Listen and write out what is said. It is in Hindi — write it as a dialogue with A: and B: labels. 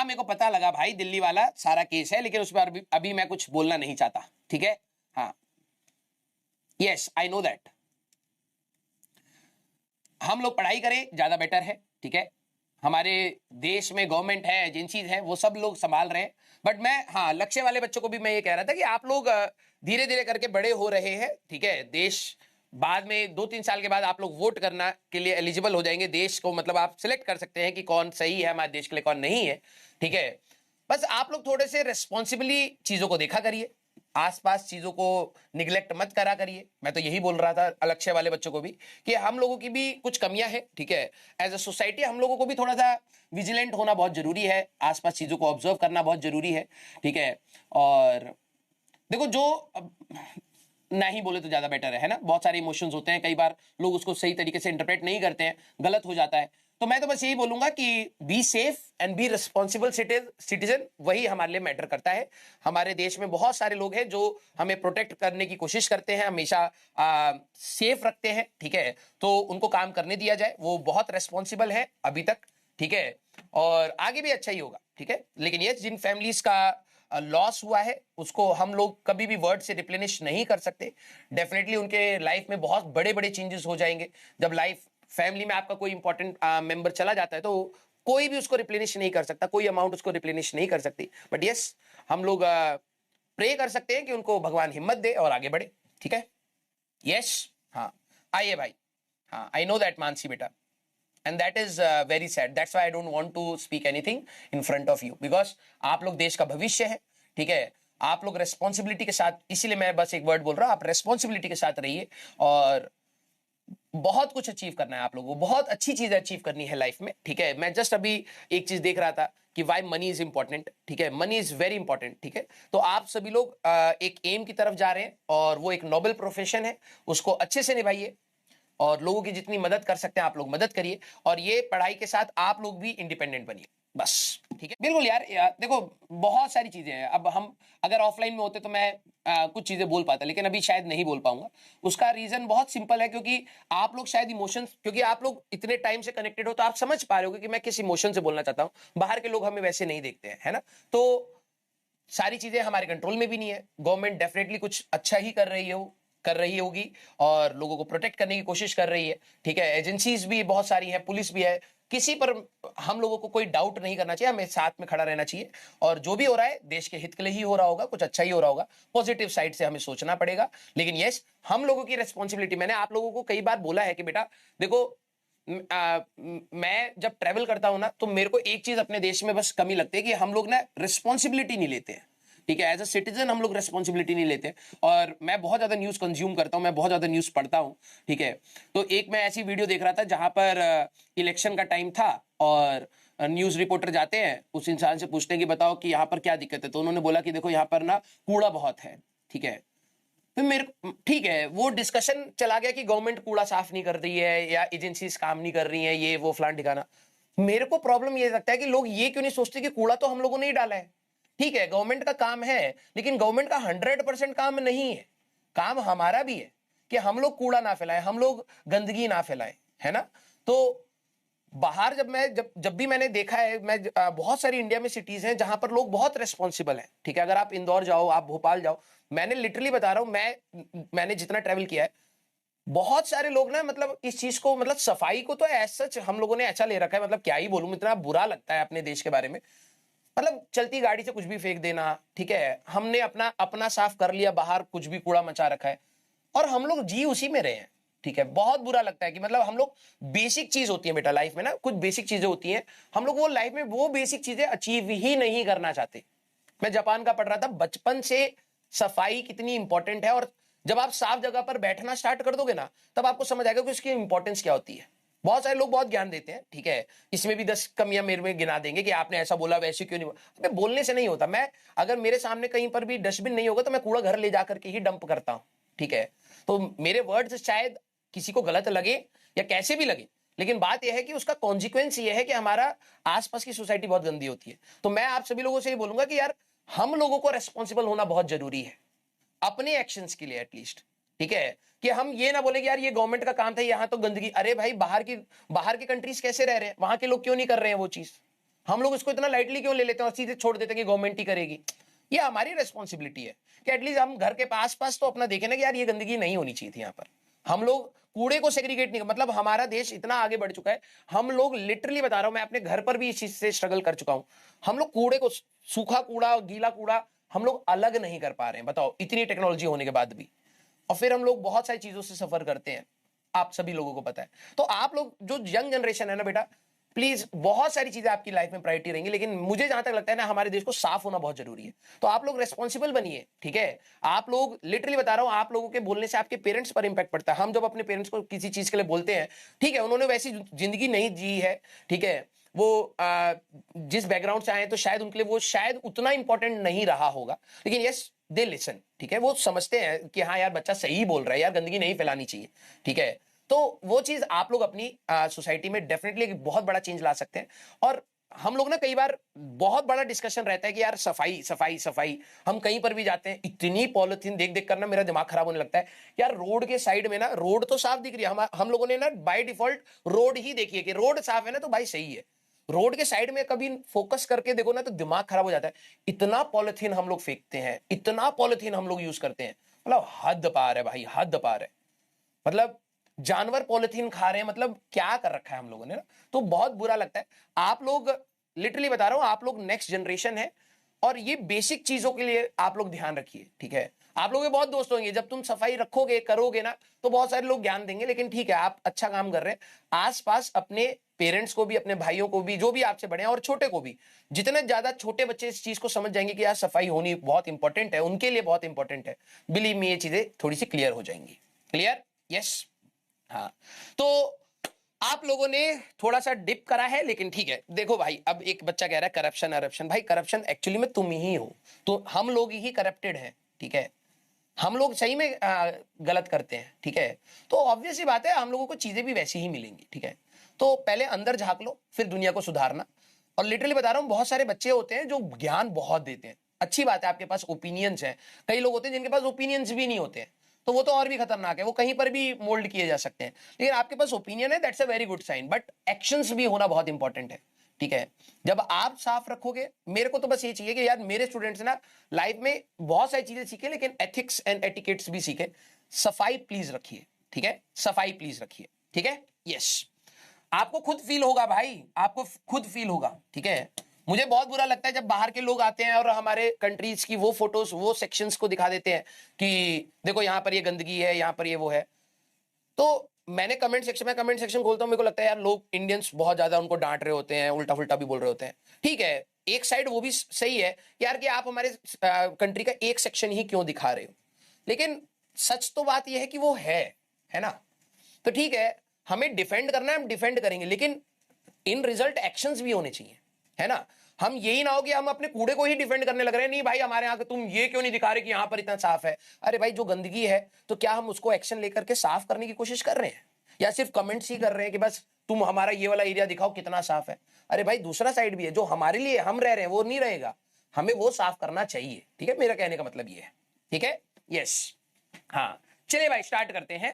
A: हाँ मेरे को पता लगा भाई, दिल्ली वाला सारा केस है, लेकिन उस पर अभी मैं कुछ बोलना नहीं चाहता, ठीक है। हाँ, यस आई नो दैट। हम लोग पढ़ाई करें ज्यादा बेटर है, ठीक है। हमारे देश में गवर्नमेंट है, एजेंसीज है, वो सब लोग संभाल रहे हैं। बट मैं, हाँ, लक्ष्य वाले बच्चों को भी मैं ये कह रहा था कि आप लोग धीरे धीरे करके बड़े हो रहे हैं, ठीक है। देश बाद में 2-3 साल के बाद आप लोग वोट करना के लिए एलिजिबल हो जाएंगे। देश को मतलब आप सिलेक्ट कर सकते हैं कि कौन सही है हमारे देश के लिए, कौन नहीं है, ठीक है। बस आप लोग थोड़े से रेस्पॉन्सिबली चीजों को देखा करिए, आसपास चीजों को निग्लेक्ट मत करा करिए। मैं तो यही बोल रहा था अलक्ष्य वाले बच्चों को भी कि हम लोगों की भी कुछ कमियां हैं, ठीक है। एज अ सोसाइटी हम लोगों को भी थोड़ा सा विजिलेंट होना बहुत जरूरी है, आसपास चीजों को ऑब्जर्व करना बहुत जरूरी है, ठीक है। और देखो, जो नहीं बोले तो ज्यादा बेटर है ना। बहुत सारे इमोशंस होते हैं, कई बार लोग उसको सही तरीके से इंटरप्रेट नहीं करते हैं, गलत हो जाता है। तो मैं तो बस यही बोलूंगा कि be safe and be responsible citizen, वही हमारे लिए मैटर करता है। हमारे देश में बहुत सारे लोग हैं जो हमें प्रोटेक्ट करने की कोशिश करते हैं, हमेशा सेफ रखते हैं, ठीक है। तो उनको काम करने दिया जाए, वो बहुत रेस्पॉन्सिबल है अभी तक, ठीक है। और आगे भी अच्छा ही होगा, ठीक है। लेकिन ये जिन फैमिलीज का लॉस हुआ है उसको हम लोग कभी भी वर्ड से रिप्लेनिश नहीं कर सकते। डेफिनेटली उनके लाइफ में बहुत बड़े बड़े चेंजेस हो जाएंगे। जब लाइफ फैमिली में आपका कोई इंपॉर्टेंट मेंबर चला जाता है तो कोई भी उसको रिप्लेनिश नहीं कर सकता, कोई अमाउंट उसको रिप्लेनिश नहीं कर सकती। बट यस, हम लोग प्रे कर सकते हैं कि उनको भगवान हिम्मत दे और आगे बढ़े, ठीक है। यस, हाँ, आइए भाई। हाँ, आई नो दैट मानसी बेटा, and that is very sad. That's why I don't want to speak anything in front of you, because आप लोग देश का भविष्य है, ठीक है। आप लोग रेस्पॉन्सिबिलिटी के साथ, इसीलिए मैं बस एक वर्ड बोल रहा हूं, आप रेस्पॉन्सिबिलिटी के साथ रहिए और बहुत कुछ अचीव करना है आप लोगों को, बहुत अच्छी चीज अचीव करनी है लाइफ में, ठीक है। मैं जस्ट अभी एक चीज देख रहा था कि वाई मनी इज इंपॉर्टेंट, ठीक है। मनी इज वेरी इंपॉर्टेंट, ठीक है। तो आप सभी लोग एक एम की तरफ जा रहे हैं और वो एक नोबल प्रोफेशन है, उसको अच्छे से निभाइए और लोगों की जितनी मदद कर सकते हैं आप लोग मदद करिए। और ये पढ़ाई के साथ आप लोग भी इंडिपेंडेंट बनिए, बस, ठीक है। बिल्कुल यार, देखो बहुत सारी चीजें हैं। अब हम अगर ऑफलाइन में होते तो मैं कुछ चीजें बोल पाता, लेकिन अभी शायद नहीं बोल पाऊंगा। उसका रीजन बहुत सिंपल है, क्योंकि आप लोग शायद इमोशंस, क्योंकि आप लोग इतने टाइम से कनेक्टेड हो तो आप समझ पा रहे हो कि मैं किस इमोशन से बोलना चाहता हूं। बाहर के लोग हमें वैसे नहीं देखते हैं, है ना। तो सारी चीजें हमारे कंट्रोल में भी नहीं है। गवर्नमेंट डेफिनेटली कुछ अच्छा ही कर रही होगी और लोगों को प्रोटेक्ट करने की कोशिश कर रही है, ठीक है। एजेंसीज भी बहुत सारी है, पुलिस भी है, किसी पर हम लोगों को कोई डाउट नहीं करना चाहिए, हमें साथ में खड़ा रहना चाहिए। और जो भी हो रहा है देश के हित के लिए ही हो रहा होगा, कुछ अच्छा ही हो रहा होगा, पॉजिटिव साइड से हमें सोचना पड़ेगा। लेकिन यस, हम लोगों की रेस्पॉन्सिबिलिटी, मैंने आप लोगों को कई बार बोला है कि बेटा देखो, मैं जब ट्रेवल करता हूं ना तो मेरे को एक चीज अपने देश में बस कमी लगती है कि हम लोग ना रिस्पॉन्सिबिलिटी नहीं लेते हैं, ठीक है। एज अ सिटीजन हम लोग रेस्पॉन्सिबिलिटी नहीं लेते। और मैं बहुत ज्यादा न्यूज कंज्यूम करता हूं, मैं बहुत ज्यादा न्यूज पढ़ता हूं, ठीक है। तो एक मैं ऐसी वीडियो देख रहा था जहां पर इलेक्शन का टाइम था और न्यूज रिपोर्टर जाते हैं, उस इंसान से पूछते हैं कि बताओ कि यहाँ पर क्या दिक्कत है। तो उन्होंने बोला कि देखो यहाँ पर ना कूड़ा बहुत है, ठीक है। फिर मेरे, ठीक है, वो डिस्कशन चला गया कि गवर्नमेंट कूड़ा साफ नहीं कर रही है या एजेंसीज काम नहीं कर रही है, ये वो फलान ठिकाना। मेरे को प्रॉब्लम ये लगता है कि लोग ये क्यों नहीं सोचते कि कूड़ा तो हम लोगों ने ही डाला है, ठीक है। गवर्नमेंट का काम है, लेकिन गवर्नमेंट का 100% काम नहीं है, काम हमारा भी है कि हम लोग कूड़ा ना फैलाएं, हम लोग गंदगी ना फैलाएं, है ना। तो बाहर जब भी मैंने देखा है, मैं बहुत सारी इंडिया में सिटीज हैं जहां पर लोग बहुत रेस्पॉन्सिबल हैं, ठीक है। अगर आप इंदौर जाओ, आप भोपाल जाओ, मैंने लिटरली बता रहा हूं, मैंने जितना ट्रेवल किया है, बहुत सारे लोग ना मतलब इस चीज को, मतलब सफाई को तो ऐसा हम लोगों ने ऐसा ले रखा है, मतलब क्या ही बोलूं, इतना बुरा लगता है अपने देश के बारे में। मतलब चलती गाड़ी से कुछ भी फेंक देना, ठीक है। हमने अपना अपना साफ कर लिया, बाहर कुछ भी कूड़ा मचा रखा है और हम लोग जी उसी में रहे हैं, ठीक है। बहुत बुरा लगता है कि मतलब हम लोग, बेसिक चीज होती है बेटा लाइफ में ना, कुछ बेसिक चीजें होती हैं, हम लोग वो लाइफ में वो बेसिक चीजें अचीव ही नहीं करना चाहते। मैं जापान का पढ़ रहा था, बचपन से सफाई कितनी इंपॉर्टेंट है, और जब आप साफ जगह पर बैठना स्टार्ट कर दोगे ना, तब आपको समझ आएगा कि उसकी इंपॉर्टेंस क्या होती है। बहुत सारे लोग बहुत ज्ञान देते हैं, ठीक है। इसमें भी 10 कमियां मेरे में गिना देंगे कि आपने ऐसा बोला, वैसे क्यों नहीं बोला। अबे बोलने से नहीं होता। मैं, अगर मेरे सामने कहीं पर भी डस्टबिन नहीं होगा तो मैं कूड़ा घर ले जाकर के ही डंप करता हूं, ठीक है। तो मेरे वर्ड्स शायद किसी को गलत लगे या कैसे भी लगे, लेकिन बात यह है कि उसका कॉन्सिक्वेंस यह है कि हमारा आसपास की सोसाइटी बहुत गंदी होती है। तो मैं आप सभी लोगों से ये बोलूंगा कि यार, हम लोगों को रेस्पॉन्सिबल होना बहुत जरूरी है अपने एक्शंस के लिए एटलीस्ट, ठीक है। कि हम ये ना बोले कि यार ये गवर्नमेंट का काम था, यहां तो गंदगी, अरे भाई बाहर की कंट्रीज कैसे रह रहे हैं, वहां के लोग क्यों नहीं कर रहे हैं वो चीज, हम लोग इसको इतना लाइटली क्यों ले लेते हैं और सीधे छोड़ देते हैं कि गवर्नमेंट ही करेगी। ये हमारी रेस्पॉन्सिबिलिटी है कि एटलीस्ट हम घर के पास पास तो अपना देखें ना कि यार ये गंदगी नहीं होनी चाहिए थी यहाँ पर। हम लोग कूड़े को सेग्रीगेट नहीं, मतलब हमारा देश इतना आगे बढ़ चुका है, हम लोग लिटरली बता रहा हूं, मैं अपने घर पर भी इस चीज से स्ट्रगल कर चुका हूं। हम लोग कूड़े को, सूखा कूड़ा गीला कूड़ा हम लोग अलग नहीं कर पा रहे हैं, बताओ, इतनी टेक्नोलॉजी होने के बाद भी। और फिर हम लोग बहुत सारी चीजों से सफर करते हैं, आप सभी लोगों को पता है। तो आप लोग जो यंग जनरेशन है ना बेटा, प्लीज, बहुत सारी चीजें आपकी लाइफ में प्रायोरिटी रहेंगी, लेकिन मुझे जहां तक लगता है ना, हमारे देश को साफ होना बहुत जरूरी है। तो आप लोग रेस्पॉन्सिबल बनिए, ठीक है। आप लोग, लिटरली बता रहा हूं, आप लोगों के बोलने से आपके पेरेंट्स पर इंपैक्ट पड़ता है। हम जब अपने पेरेंट्स को किसी चीज के लिए बोलते हैं, ठीक है, उन्होंने वैसी जिंदगी नहीं जी है, ठीक है, वो जिस बैकग्राउंड से आए तो शायद उनके लिए वो शायद उतना इंपॉर्टेंट नहीं रहा होगा, लेकिन यस दे लिसन, ठीक है, वो समझते हैं कि हाँ यार बच्चा सही बोल रहा है, यार गंदगी नहीं फैलानी चाहिए, ठीक है। तो वो चीज आप लोग अपनी सोसाइटी में डेफिनेटली एक बहुत बड़ा चेंज ला सकते हैं। और हम लोग ना कई बार बहुत बड़ा डिस्कशन रहता है कि यार सफाई सफाई सफाई, हम कहीं पर भी जाते हैं इतनी पॉलिथीन देख देख कर ना मेरा दिमाग खराब होने लगता है। यार रोड के साइड में ना, रोड तो साफ दिख रही है, हम लोगों ने ना बाय डिफॉल्ट रोड ही देखी है कि रोड साफ है ना तो भाई सही है। रोड के साइड में कभी फोकस करके देखो ना तो दिमाग खराब हो जाता है। इतना पॉलिथीन हम लोग फेंकते हैं, इतना पॉलिथीन हम लोग यूज करते हैं, मतलब हद पार है भाई, हद पार है। मतलब जानवर पॉलिथीन खा रहे हैं, मतलब क्या कर रखा है हम लोगों ने ना। तो बहुत बुरा लगता है। आप लोग, लिटरली बता रहा हूं, आप लोग नेक्स्ट जनरेशन है और ये बेसिक चीजों के लिए आप लोग ध्यान रखिए, ठीक है। आप लोगों के बहुत दोस्त होंगे, जब तुम सफाई रखोगे करोगे ना तो बहुत सारे लोग ज्ञान देंगे, लेकिन ठीक है आप अच्छा काम कर रहे हैं। आसपास अपने पेरेंट्स को भी, अपने भाइयों को भी, जो भी आपसे बड़े हैं, और छोटे को भी, जितने ज्यादा छोटे बच्चे इस चीज को समझ जाएंगे कि यार सफाई होनी बहुत इंपॉर्टेंट है, उनके लिए बहुत इंपॉर्टेंट है, बिलीव मी ये चीजें थोड़ी सी क्लियर हो जाएंगी। क्लियर? यस। हाँ, तो आप लोगों ने थोड़ा सा डिप करा है, लेकिन ठीक है। देखो भाई, अब एक बच्चा कह रहा है करप्शन करप्शन, भाई करप्शन एक्चुअली में तुम ही हो, तो हम लोग ही करप्टेड हैं, ठीक है। हम लोग सही में गलत करते हैं, ठीक है। तो ऑब्वियस सी बात है, हम लोगों को चीजें भी वैसी ही मिलेंगी, ठीक है। तो पहले अंदर झांक लो, फिर दुनिया को सुधारना। और लिटरली बता रहा हूं, बहुत सारे बच्चे होते हैं जो ज्ञान बहुत देते हैं, अच्छी बात है, आपके पास ओपिनियंस है। कई लोग होते हैं जिनके पास ओपिनियंस भी नहीं होते हैं, तो वो तो और भी खतरनाक है, वो कहीं पर भी मोल्ड किए जा सकते हैं। लेकिन आपके पास ओपिनियन है, that's a very good sign, but actions भी होना बहुत इंपॉर्टेंट है, ठीक है। जब आप साफ रखोगे, मेरे को तो बस ये चाहिए कि यार मेरे स्टूडेंट्स ना लाइफ में बहुत सारी चीजें सीखे, लेकिन एथिक्स एंड एटिकेट्स भी सीखे। सफाई प्लीज रखिए, ठीक है, सफाई प्लीज रखिए, ठीक है। यस, आपको खुद फील होगा भाई, आपको खुद फील होगा, ठीक है। मुझे बहुत बुरा लगता है जब बाहर के लोग आते हैं और हमारे कंट्रीज की वो फोटोज, वो सेक्शंस को दिखा देते हैं कि देखो यहाँ पर ये गंदगी है, यहाँ पर ये वो है। तो मैंने कमेंट सेक्शन में, कमेंट सेक्शन खोलता हूं, मेरे को लगता है यार लोग इंडियंस बहुत ज्यादा उनको डांट रहे होते हैं, उल्टा फुल्टा भी बोल रहे होते हैं। ठीक है, एक साइड वो भी सही है यार कि आप हमारे कंट्री का एक सेक्शन ही क्यों दिखा रहे हो, लेकिन सच तो बात यह है कि वो है ना। तो ठीक है, हमें डिफेंड करना है, हम डिफेंड करेंगे, लेकिन इन रिजल्ट एक्शंस भी होने चाहिए, है ना। हम यही ना हो कि हम अपने कूड़े को ही डिफेंड करने लग रहे हैं, नहीं भाई हमारे यहाँ तुम ये क्यों नहीं दिखा रहे कि यहाँ पर इतना साफ है। अरे भाई जो गंदगी है, तो क्या हम उसको एक्शन लेकर के साफ करने की कोशिश कर रहे हैं, या सिर्फ कमेंट्स ही कर रहे हैं कि बस तुम हमारा ये वाला एरिया दिखाओ कितना साफ है। अरे भाई दूसरा साइड भी है, जो हमारे लिए हम रह रहे हैं वो नहीं रहेगा, हमें वो साफ करना चाहिए, ठीक है। मेरा कहने का मतलब ये है, ठीक है। यस, हाँ, चलिए भाई स्टार्ट करते हैं।